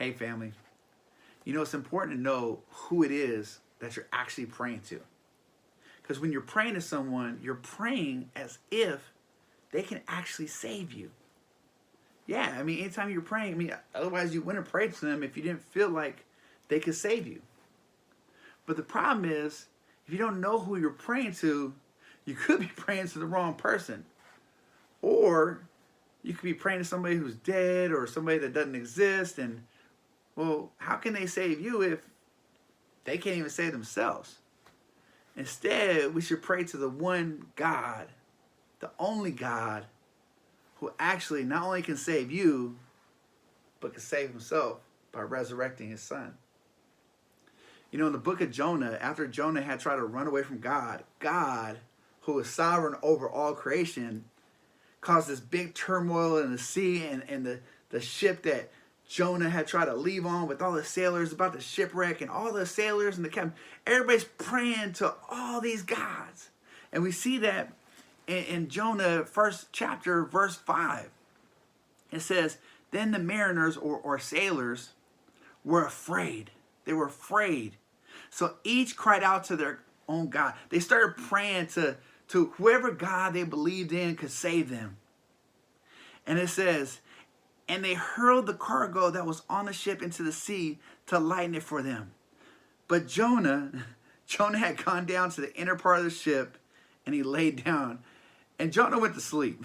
Hey, family. You know, it's important to know who it is that you're actually praying to. Because when you're praying to someone, you're praying as if they can actually save you. Yeah, I mean, anytime you're praying, I mean, otherwise you wouldn't pray to them if you didn't feel like they could save you. But the problem is, if you don't know who you're praying to, you could be praying to the wrong person. Or you could be praying to somebody who's dead or somebody that doesn't exist. And, well, how can they save you if they can't even save themselves? Instead, we should pray to the one God, the only God, who actually not only can save you, but can save himself by resurrecting his son. You know, in the book of Jonah, after Jonah had tried to run away from God, God, who is sovereign over all creation, caused this big turmoil in the sea, and the ship that Jonah had tried to leave on with all the sailors about the shipwreck, and all the sailors and the captain, everybody's praying to all these gods. And we see that in Jonah, first chapter, verse 5. It says, then the mariners or sailors were afraid. They were afraid. So each cried out to their own God. They started praying to whoever God they believed in could save them. And it says, and they hurled the cargo that was on the ship into the sea to lighten it for them. But Jonah had gone down to the inner part of the ship, and he laid down. And Jonah went to sleep.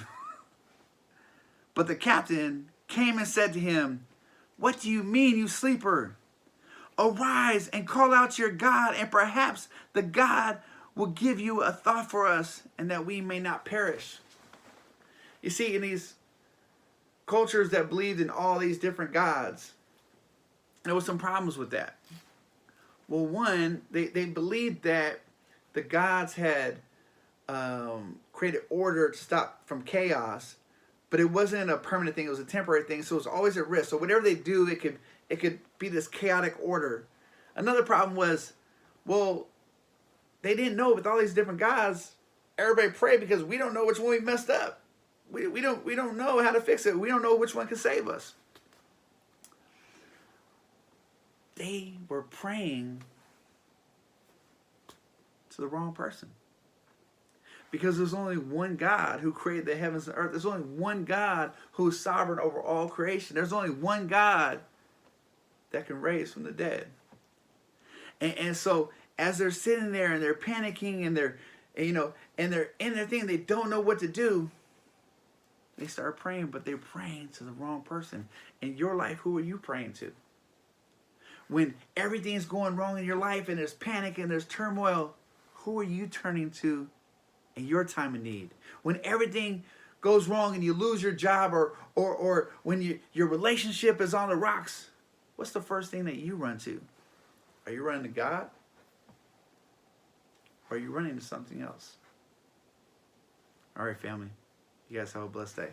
But the captain came and said to him, what do you mean, you sleeper? Arise and call out to your God, and perhaps the God will give you a thought for us, and that we may not perish. You see, in these cultures that believed in all these different gods, there was some problems with that. Well, one, they believed that the gods had created order to stop from chaos, but it wasn't a permanent thing. It was a temporary thing, so it was always at risk. So whatever they do, it could be this chaotic order. Another problem was, well, they didn't know with all these different gods, everybody prayed because we don't know which one we messed up. We don't know how to fix it. We don't know which one can save us. They were praying to the wrong person. Because there's only one God who created the heavens and earth. There's only one God who is sovereign over all creation. There's only one God that can raise from the dead. And so as they're sitting there and they're panicking and they're in their thing, they don't know what to do. They start praying, but they're praying to the wrong person. In your life, who are you praying to? When everything's going wrong in your life and there's panic and there's turmoil, who are you turning to in your time of need? When everything goes wrong and you lose your job, or when your relationship is on the rocks, what's the first thing that you run to? Are you running to God? Or are you running to something else? All right, family. You guys have a blessed day.